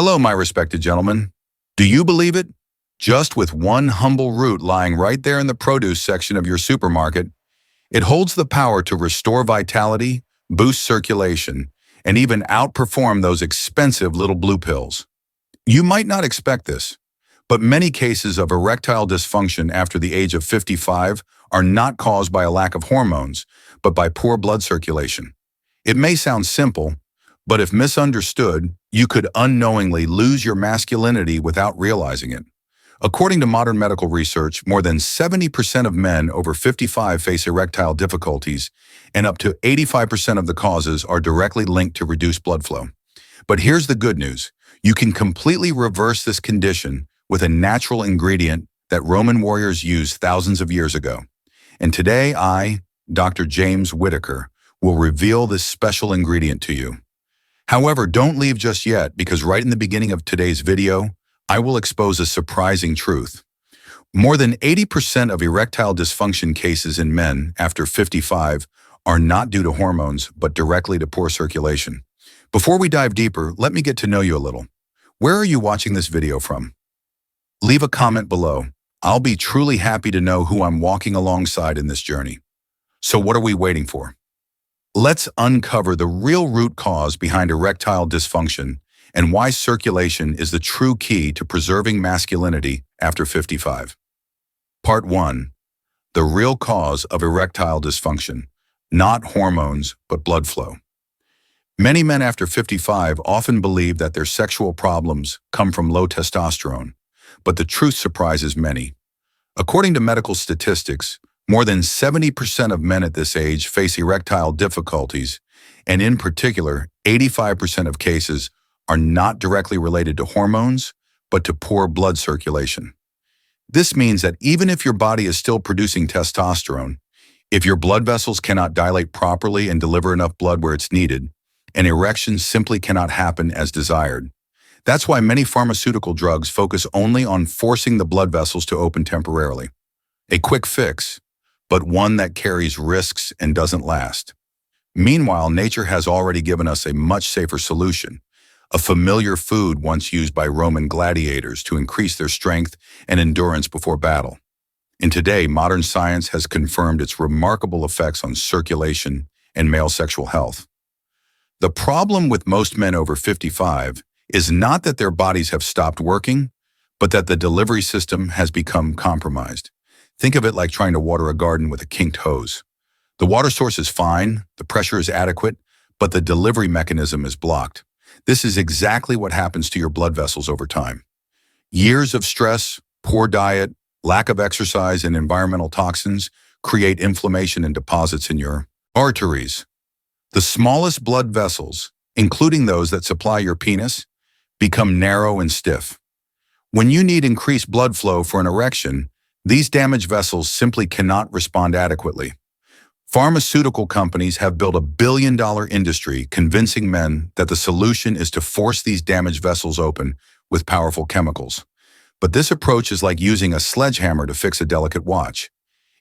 Hello, my respected gentlemen. Do you believe it? Just with one humble root lying right there in the produce section of your supermarket, it holds the power to restore vitality, boost circulation, and even outperform those expensive little blue pills. You might not expect this, but many cases of erectile dysfunction after the age of 55 are not caused by a lack of hormones, but by poor blood circulation. It may sound simple, but if misunderstood, you could unknowingly lose your masculinity without realizing it. According to modern medical research, more than 70% of men over 55 face erectile difficulties, and up to 85% of the causes are directly linked to reduced blood flow. But here's the good news. You can completely reverse this condition with a natural ingredient that Roman warriors used thousands of years ago. And today I, Dr. James Whitaker, will reveal this special ingredient to you. However, don't leave just yet, because right in the beginning of today's video, I will expose a surprising truth. More than 80% of erectile dysfunction cases in men after 55 are not due to hormones, but directly to poor circulation. Before we dive deeper, let me get to know you a little. Where are you watching this video from? Leave a comment below. I'll be truly happy to know who I'm walking alongside in this journey. So what are we waiting for? Let's uncover the real root cause behind erectile dysfunction and why circulation is the true key to preserving masculinity after 55. Part 1. The real cause of erectile dysfunction, not hormones, but blood flow. Many men after 55 often believe that their sexual problems come from low testosterone, but the truth surprises many. According to medical statistics, more than 70% of men at this age face erectile difficulties, and in particular, 85% of cases are not directly related to hormones, but to poor blood circulation. This means that even if your body is still producing testosterone, if your blood vessels cannot dilate properly and deliver enough blood where it's needed, an erection simply cannot happen as desired. That's why many pharmaceutical drugs focus only on forcing the blood vessels to open temporarily. A quick fix, but one that carries risks and doesn't last. Meanwhile, nature has already given us a much safer solution, a familiar food once used by Roman gladiators to increase their strength and endurance before battle. And today, modern science has confirmed its remarkable effects on circulation and male sexual health. The problem with most men over 55 is not that their bodies have stopped working, but that the delivery system has become compromised. Think of it like trying to water a garden with a kinked hose. The water source is fine, the pressure is adequate, but the delivery mechanism is blocked. This is exactly what happens to your blood vessels over time. Years of stress, poor diet, lack of exercise, and environmental toxins create inflammation and deposits in your arteries. The smallest blood vessels, including those that supply your penis, become narrow and stiff. When you need increased blood flow for an erection, these damaged vessels simply cannot respond adequately. Pharmaceutical companies have built a billion-dollar industry convincing men that the solution is to force these damaged vessels open with powerful chemicals. But this approach is like using a sledgehammer to fix a delicate watch.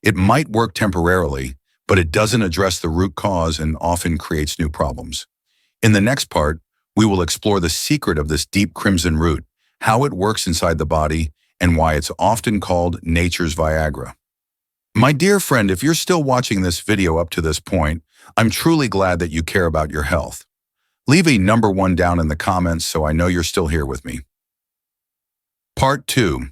It might work temporarily, but it doesn't address the root cause and often creates new problems. In the next part, we will explore the secret of this deep crimson root, how it works inside the body, and why it's often called nature's Viagra. My dear friend, if you're still watching this video up to this point, I'm truly glad that you care about your health. Leave a number 1 down in the comments so I know you're still here with me. Part 2.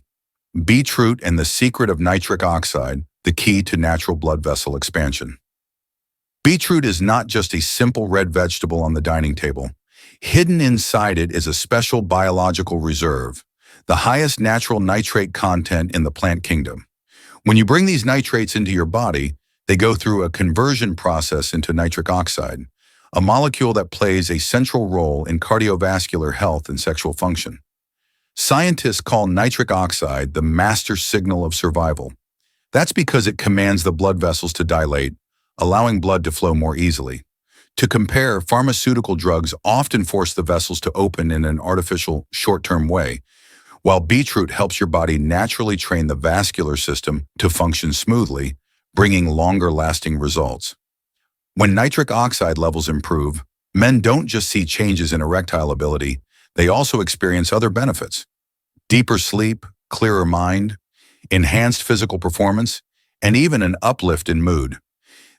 Beetroot and the secret of nitric oxide, the key to natural blood vessel expansion. Beetroot is not just a simple red vegetable on the dining table. Hidden inside it is a special biological reserve, the highest natural nitrate content in the plant kingdom. When you bring these nitrates into your body, they go through a conversion process into nitric oxide, a molecule that plays a central role in cardiovascular health and sexual function. Scientists call nitric oxide the master signal of survival. That's because it commands the blood vessels to dilate, allowing blood to flow more easily. To compare, pharmaceutical drugs often force the vessels to open in an artificial, short-term way, while beetroot helps your body naturally train the vascular system to function smoothly, bringing longer-lasting results. When nitric oxide levels improve, men don't just see changes in erectile ability, They also experience other benefits: deeper sleep, clearer mind, enhanced physical performance, and even an uplift in mood.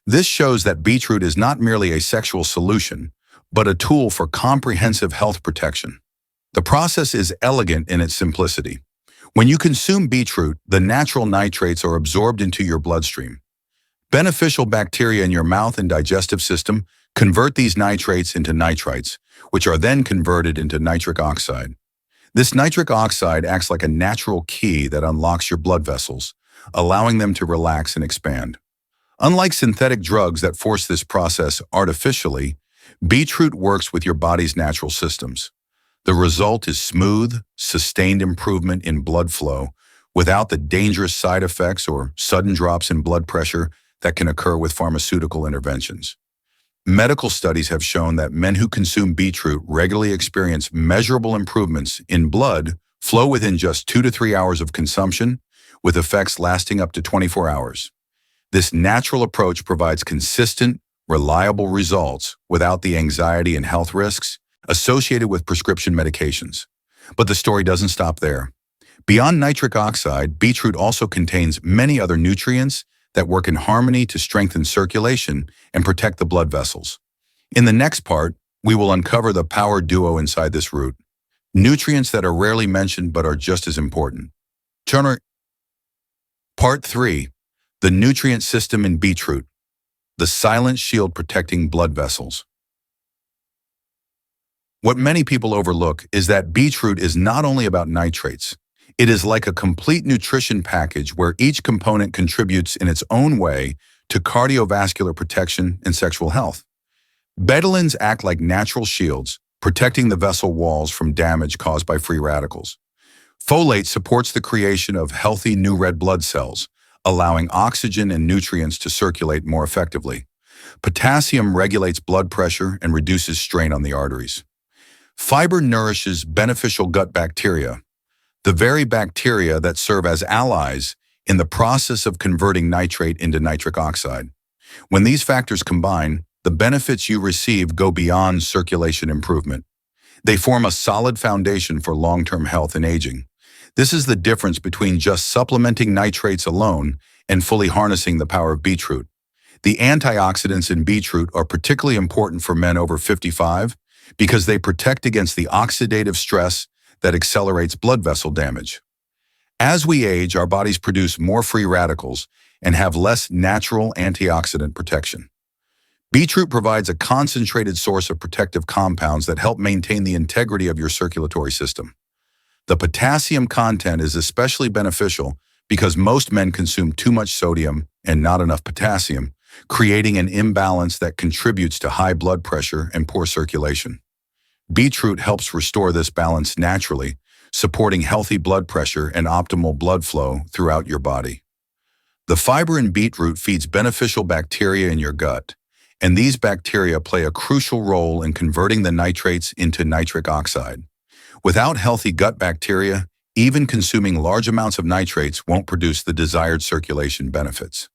This shows that beetroot is not merely a sexual solution, but a tool for comprehensive health protection. The process is elegant in its simplicity. When you consume beetroot, the natural nitrates are absorbed into your bloodstream. Beneficial bacteria in your mouth and digestive system convert these nitrates into nitrites, which are then converted into nitric oxide. This nitric oxide acts like a natural key that unlocks your blood vessels, allowing them to relax and expand. Unlike synthetic drugs that force this process artificially, beetroot works with your body's natural systems. The result is smooth, sustained improvement in blood flow without the dangerous side effects or sudden drops in blood pressure that can occur with pharmaceutical interventions. Medical studies have shown that men who consume beetroot regularly experience measurable improvements in blood flow within just 2 to 3 hours of consumption, with effects lasting up to 24 hours. This natural approach provides consistent, reliable results without the anxiety and health risks associated with prescription medications. But the story doesn't stop there. Beyond nitric oxide, beetroot also contains many other nutrients that work in harmony to strengthen circulation and protect the blood vessels. In the next part, we will uncover the power duo inside this root, nutrients that are rarely mentioned but are just as important. Part 3. The nutrient system in beetroot, the silent shield protecting blood vessels. What many people overlook is that beetroot is not only about nitrates. It is like a complete nutrition package where each component contributes in its own way to cardiovascular protection and sexual health. Betalains act like natural shields, protecting the vessel walls from damage caused by free radicals. Folate supports the creation of healthy new red blood cells, allowing oxygen and nutrients to circulate more effectively. Potassium regulates blood pressure and reduces strain on the arteries. Fiber nourishes beneficial gut bacteria, the very bacteria that serve as allies in the process of converting nitrate into nitric oxide. When these factors combine, the benefits you receive go beyond circulation improvement. They form a solid foundation for long-term health and aging. This is the difference between just supplementing nitrates alone and fully harnessing the power of beetroot. The antioxidants in beetroot are particularly important for men over 55 because they protect against the oxidative stress that accelerates blood vessel damage. As we age, our bodies produce more free radicals and have less natural antioxidant protection. Beetroot provides a concentrated source of protective compounds that help maintain the integrity of your circulatory system. The potassium content is especially beneficial because most men consume too much sodium and not enough potassium, creating an imbalance that contributes to high blood pressure and poor circulation. Beetroot helps restore this balance naturally, supporting healthy blood pressure and optimal blood flow throughout your body. The fiber in beetroot feeds beneficial bacteria in your gut, and these bacteria play a crucial role in converting the nitrates into nitric oxide. Without healthy gut bacteria, even consuming large amounts of nitrates won't produce the desired circulation benefits.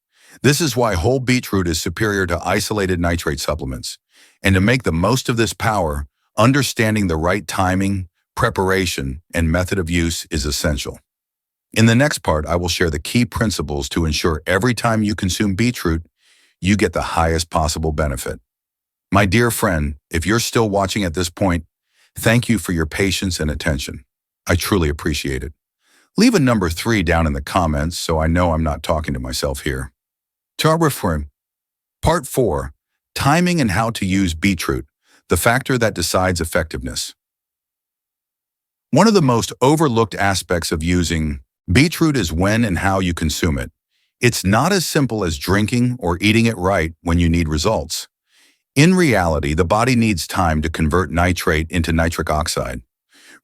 This is why whole beetroot is superior to isolated nitrate supplements. And to make the most of this power, understanding the right timing, preparation, and method of use is essential. In the next part, I will share the key principles to ensure every time you consume beetroot, you get the highest possible benefit. My dear friend, if you're still watching at this point, thank you for your patience and attention. I truly appreciate it. Leave a number 3 down in the comments so I know I'm not talking to myself here. Part 4. Timing and how to use beetroot, the factor that decides effectiveness. One of the most overlooked aspects of using beetroot is when and how you consume it. It's not as simple as drinking or eating it right when you need results. In reality, the body needs time to convert nitrate into nitric oxide.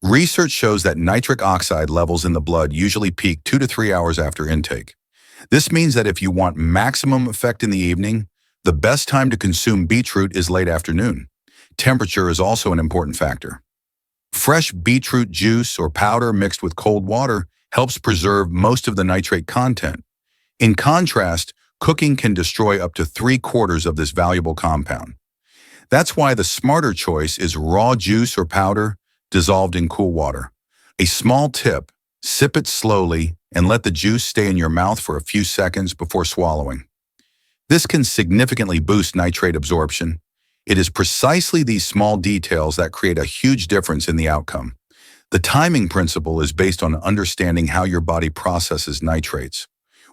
Research shows that nitric oxide levels in the blood usually peak 2 to 3 hours after intake. This means that if you want maximum effect in the evening, the best time to consume beetroot is late afternoon. Temperature is also an important factor. Fresh beetroot juice or powder mixed with cold water helps preserve most of the nitrate content. In contrast, cooking can destroy up to 3/4 of this valuable compound. That's why the smarter choice is raw juice or powder dissolved in cool water. A small tip, sip it slowly and let the juice stay in your mouth for a few seconds before swallowing. This can significantly boost nitrate absorption. It is precisely these small details that create a huge difference in the outcome. The timing principle is based on understanding how your body processes nitrates.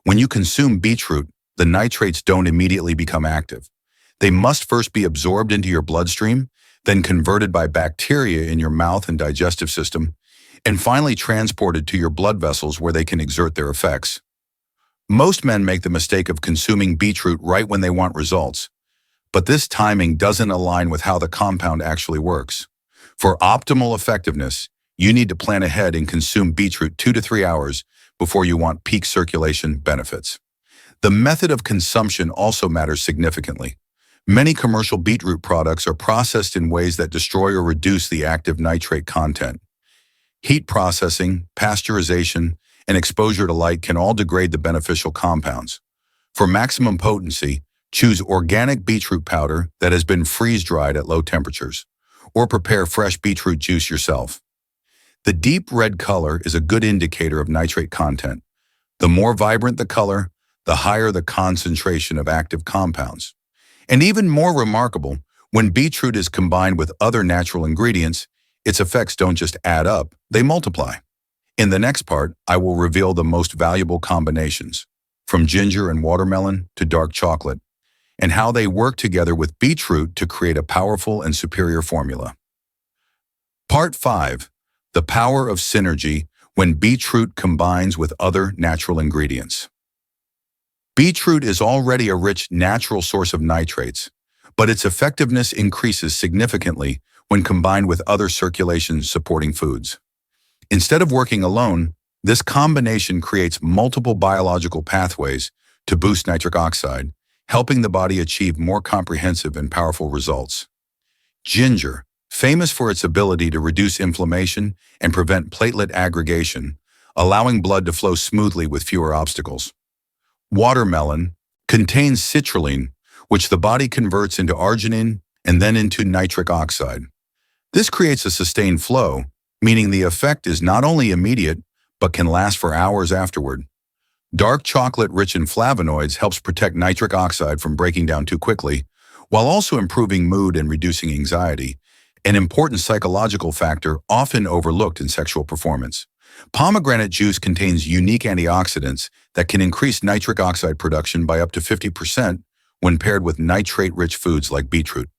When you consume beetroot, the nitrates don't immediately become active. They must first be absorbed into your bloodstream, then converted by bacteria in your mouth and digestive system, and finally transported to your blood vessels where they can exert their effects. Most men make the mistake of consuming beetroot right when they want results, but this timing doesn't align with how the compound actually works. For optimal effectiveness, you need to plan ahead and consume beetroot 2 to 3 hours before you want peak circulation benefits. The method of consumption also matters significantly. Many commercial beetroot products are processed in ways that destroy or reduce the active nitrate content. Heat processing, pasteurization, and exposure to light can all degrade the beneficial compounds. For maximum potency, choose organic beetroot powder that has been freeze-dried at low temperatures, or prepare fresh beetroot juice yourself. The deep red color is a good indicator of nitrate content. The more vibrant the color, the higher the concentration of active compounds. And even more remarkable, when beetroot is combined with other natural ingredients, its effects don't just add up, they multiply. In the next part, I will reveal the most valuable combinations, from ginger and watermelon to dark chocolate, and how they work together with beetroot to create a powerful and superior formula. Part 5. The power of synergy when beetroot combines with other natural ingredients. Beetroot is already a rich natural source of nitrates, but its effectiveness increases significantly when combined with other circulation-supporting foods. Instead of working alone, this combination creates multiple biological pathways to boost nitric oxide, helping the body achieve more comprehensive and powerful results. Ginger, famous for its ability to reduce inflammation and prevent platelet aggregation, allowing blood to flow smoothly with fewer obstacles. Watermelon contains citrulline, which the body converts into arginine and then into nitric oxide. This creates a sustained flow, meaning the effect is not only immediate, but can last for hours afterward. Dark chocolate rich in flavonoids helps protect nitric oxide from breaking down too quickly, while also improving mood and reducing anxiety, an important psychological factor often overlooked in sexual performance. Pomegranate juice contains unique antioxidants that can increase nitric oxide production by up to 50% when paired with nitrate-rich foods like beetroot.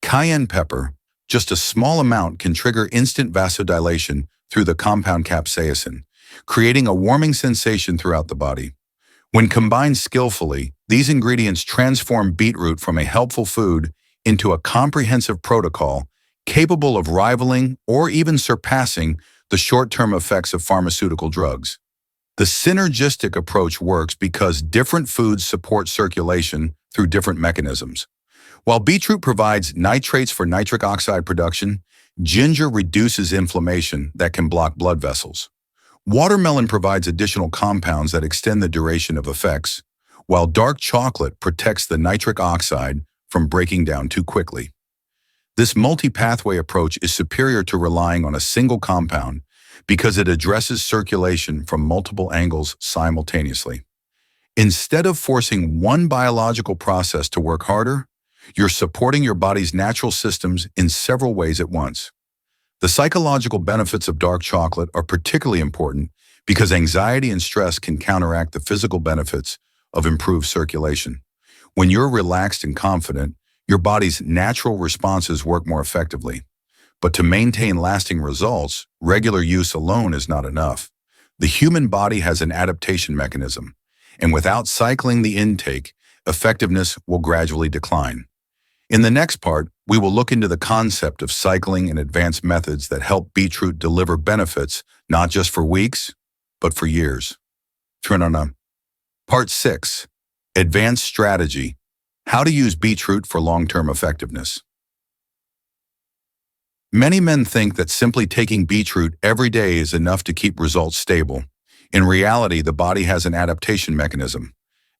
Cayenne pepper, just a small amount, can trigger instant vasodilation through the compound capsaicin, creating a warming sensation throughout the body. When combined skillfully, these ingredients transform beetroot from a helpful food into a comprehensive protocol capable of rivaling or even surpassing the short-term effects of pharmaceutical drugs. The synergistic approach works because different foods support circulation through different mechanisms. While beetroot provides nitrates for nitric oxide production, ginger reduces inflammation that can block blood vessels. Watermelon provides additional compounds that extend the duration of effects, while dark chocolate protects the nitric oxide from breaking down too quickly. This multi-pathway approach is superior to relying on a single compound because it addresses circulation from multiple angles simultaneously. Instead of forcing one biological process to work harder, you're supporting your body's natural systems in several ways at once. The psychological benefits of dark chocolate are particularly important because anxiety and stress can counteract the physical benefits of improved circulation. When you're relaxed and confident, your body's natural responses work more effectively. But to maintain lasting results, regular use alone is not enough. The human body has an adaptation mechanism, and without cycling the intake, effectiveness will gradually decline. In the next part, we will look into the concept of cycling and advanced methods that help beetroot deliver benefits not just for weeks, but for years. Part 6. Advanced Strategy. How to use beetroot for long-term effectiveness. Many men think that simply taking beetroot every day is enough to keep results stable. In reality, the body has an adaptation mechanism.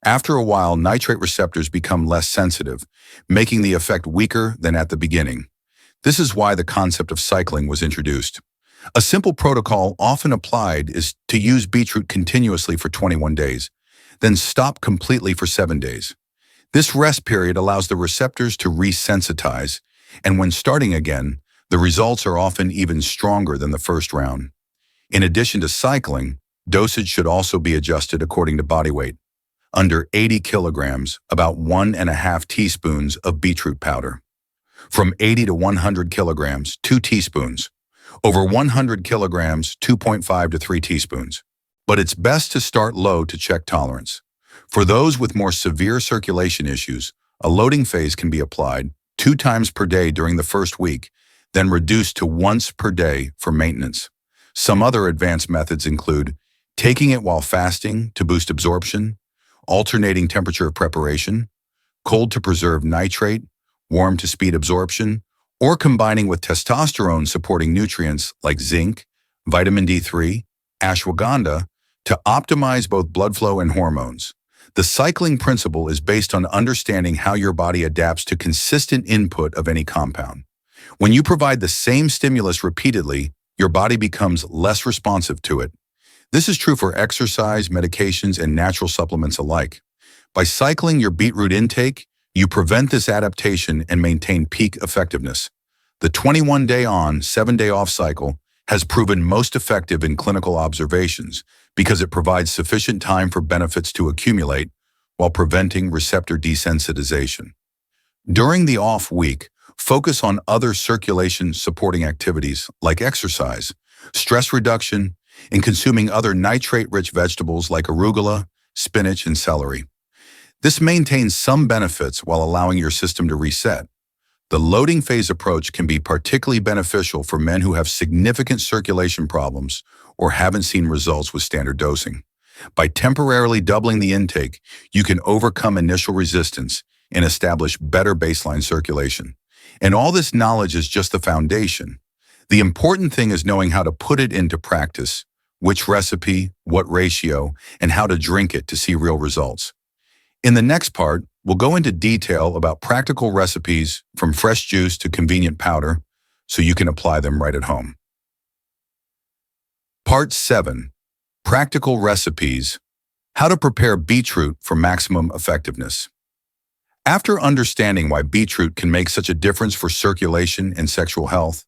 After a while, nitrate receptors become less sensitive, making the effect weaker than at the beginning. This is why the concept of cycling was introduced. A simple protocol often applied is to use beetroot continuously for 21 days, then stop completely for 7 days. This rest period allows the receptors to resensitize, and when starting again, the results are often even stronger than the first round. In addition to cycling, dosage should also be adjusted according to body weight. Under 80 kilograms, about 1.5 teaspoons of beetroot powder. From 80 to 100 kilograms, 2 teaspoons. Over 100 kilograms, 2.5 to 3 teaspoons. But it's best to start low to check tolerance. For those with more severe circulation issues, a loading phase can be applied 2 times per day during the first week, then reduced to once per day for maintenance. Some other advanced methods include taking it while fasting to boost absorption, alternating temperature of preparation, cold to preserve nitrate, warm to speed absorption, or combining with testosterone-supporting nutrients like zinc, vitamin D3, ashwagandha to optimize both blood flow and hormones. The cycling principle is based on understanding how your body adapts to consistent input of any compound. When you provide the same stimulus repeatedly, your body becomes less responsive to it. This is true for exercise, medications, and natural supplements alike. By cycling your beetroot intake, you prevent this adaptation and maintain peak effectiveness. The 21-day on, 7-day off cycle has proven most effective in clinical observations because it provides sufficient time for benefits to accumulate while preventing receptor desensitization. During the off week, focus on other circulation-supporting activities like exercise, stress reduction, and consuming other nitrate-rich vegetables like arugula, spinach, and celery. This maintains some benefits while allowing your system to reset. The loading phase approach can be particularly beneficial for men who have significant circulation problems or haven't seen results with standard dosing. By temporarily doubling the intake, you can overcome initial resistance and establish better baseline circulation. And all this knowledge is just the foundation. The important thing is knowing how to put it into practice, which recipe, what ratio, and how to drink it to see real results. In the next part, we'll go into detail about practical recipes from fresh juice to convenient powder so you can apply them right at home. Part 7. Practical recipes. How to prepare beetroot for maximum effectiveness. After understanding why beetroot can make such a difference for circulation and sexual health,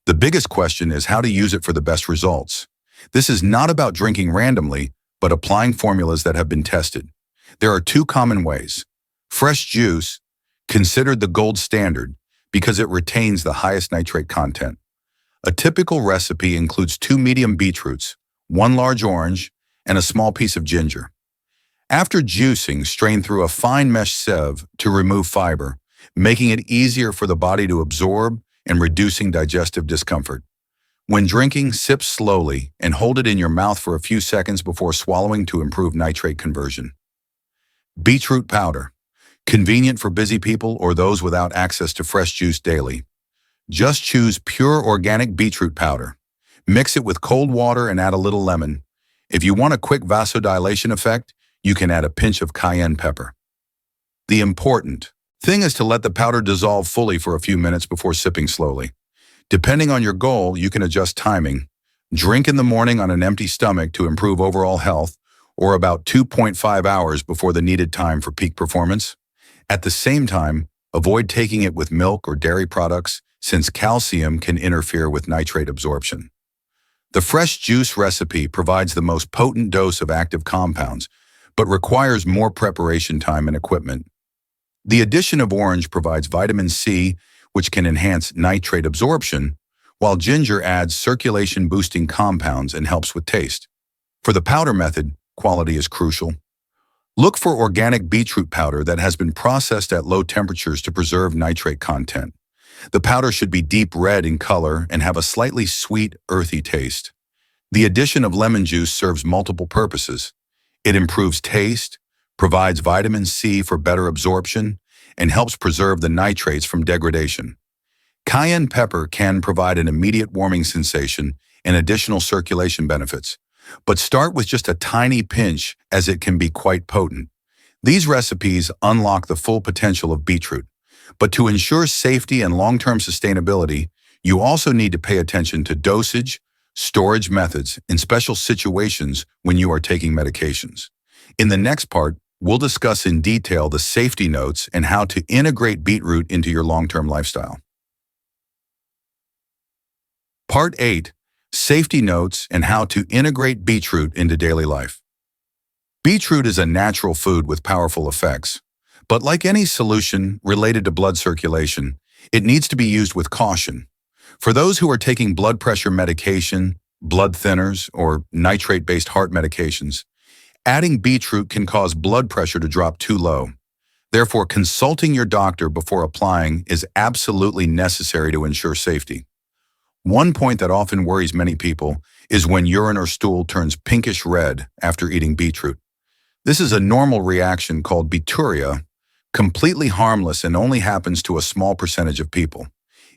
the biggest question is how to use it for the best results. This is not about drinking randomly, but applying formulas that have been tested. There are 2 common ways. Fresh juice, considered the gold standard because it retains the highest nitrate content. A typical recipe includes 2 medium beetroots, 1 large orange, and a small piece of ginger. After juicing, strain through a fine mesh sieve to remove fiber, making it easier for the body to absorb and reducing digestive discomfort. When drinking, sip slowly and hold it in your mouth for a few seconds before swallowing to improve nitrate conversion. Beetroot powder. Convenient for busy people or those without access to fresh juice daily. Just choose pure organic beetroot powder. Mix it with cold water and add a little lemon. If you want a quick vasodilation effect, you can add a pinch of cayenne pepper. The important thing is to let the powder dissolve fully for a few minutes before sipping slowly. Depending on your goal, you can adjust timing. Drink in the morning on an empty stomach to improve overall health, or about 2.5 hours before the needed time for peak performance. At the same time, avoid taking it with milk or dairy products since calcium can interfere with nitrate absorption. The fresh juice recipe provides the most potent dose of active compounds, but requires more preparation time and equipment. The addition of orange provides vitamin C, which can enhance nitrate absorption, while ginger adds circulation-boosting compounds and helps with taste. For the powder method, quality is crucial. Look for organic beetroot powder that has been processed at low temperatures to preserve nitrate content. The powder should be deep red in color and have a slightly sweet, earthy taste. The addition of lemon juice serves multiple purposes. It improves taste, provides vitamin C for better absorption, and helps preserve the nitrates from degradation. Cayenne pepper can provide an immediate warming sensation and additional circulation benefits, but start with just a tiny pinch as it can be quite potent. These recipes unlock the full potential of beetroot, But to ensure safety and long-term sustainability, you also need to pay attention to dosage, storage methods in special situations when you are taking medications. In the next part, we'll discuss in detail the safety notes and how to integrate beetroot into your long-term lifestyle. Part 8, Safety Notes and how to integrate beetroot into daily life. Beetroot is a natural food with powerful effects, but like any solution related to blood circulation, it needs to be used with caution. For those who are taking blood pressure medication, blood thinners, or nitrate-based heart medications, adding beetroot can cause blood pressure to drop too low. Therefore, consulting your doctor before applying is absolutely necessary to ensure safety. One point that often worries many people is when urine or stool turns pinkish red after eating beetroot. This is a normal reaction called bacteria, completely harmless and only happens to a small percentage of people.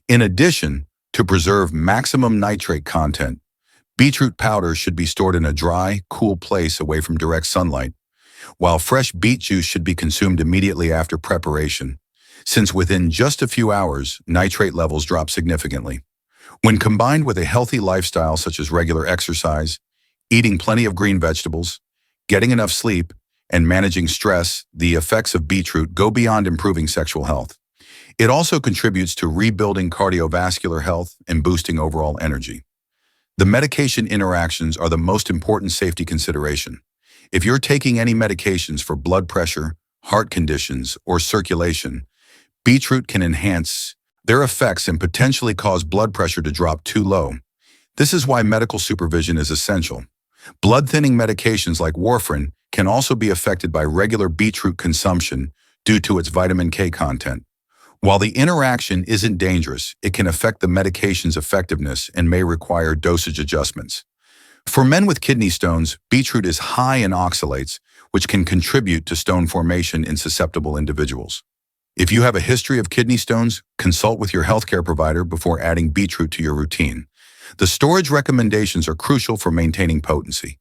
In addition, to preserve maximum nitrate content, beetroot powder should be stored in a dry, cool place away from direct sunlight, while fresh beet juice should be consumed immediately after preparation, since within just a few hours, nitrate levels drop significantly. When combined with a healthy lifestyle such as regular exercise, eating plenty of green vegetables, getting enough sleep, and managing stress, the effects of beetroot go beyond improving sexual health. It also contributes to rebuilding cardiovascular health and boosting overall energy. The medication interactions are the most important safety consideration. If you're taking any medications for blood pressure, heart conditions, or circulation, beetroot can enhance their effects and potentially cause blood pressure to drop too low. This is why medical supervision is essential. Blood-thinning medications like warfarin can also be affected by regular beetroot consumption due to its vitamin K content. While the interaction isn't dangerous, it can affect the medication's effectiveness and may require dosage adjustments. For men with kidney stones, beetroot is high in oxalates, which can contribute to stone formation in susceptible individuals. If you have a history of kidney stones, consult with your healthcare provider before adding beetroot to your routine. The storage recommendations are crucial for maintaining potency.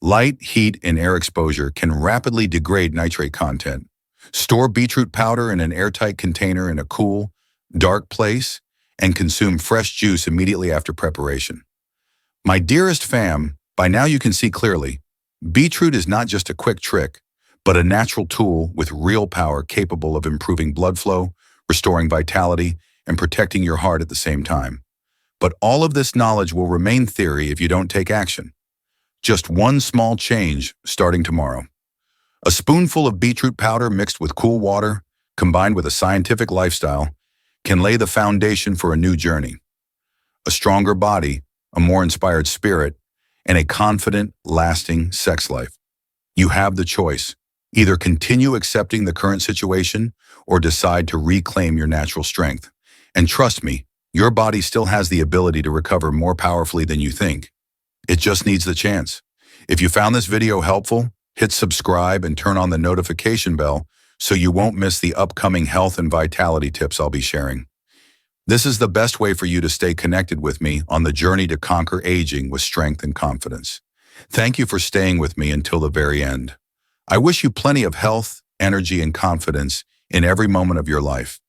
Light, heat, and air exposure can rapidly degrade nitrate content. Store beetroot powder in an airtight container in a cool, dark place, and consume fresh juice immediately after preparation. My dearest fam, by now you can see clearly, beetroot is not just a quick trick, but a natural tool with real power capable of improving blood flow, restoring vitality, and protecting your heart at the same time. But all of this knowledge will remain theory if you don't take action. Just one small change starting tomorrow. A spoonful of beetroot powder mixed with cool water, combined with a scientific lifestyle, can lay the foundation for a new journey. A stronger body, a more inspired spirit, and a confident, lasting sex life. You have the choice. Either continue accepting the current situation or decide to reclaim your natural strength. And trust me, your body still has the ability to recover more powerfully than you think. It just needs the chance. If you found this video helpful, hit subscribe and turn on the notification bell so you won't miss the upcoming health and vitality tips I'll be sharing. This is the best way for you to stay connected with me on the journey to conquer aging with strength and confidence. Thank you for staying with me until the very end. I wish you plenty of health, energy, and confidence in every moment of your life.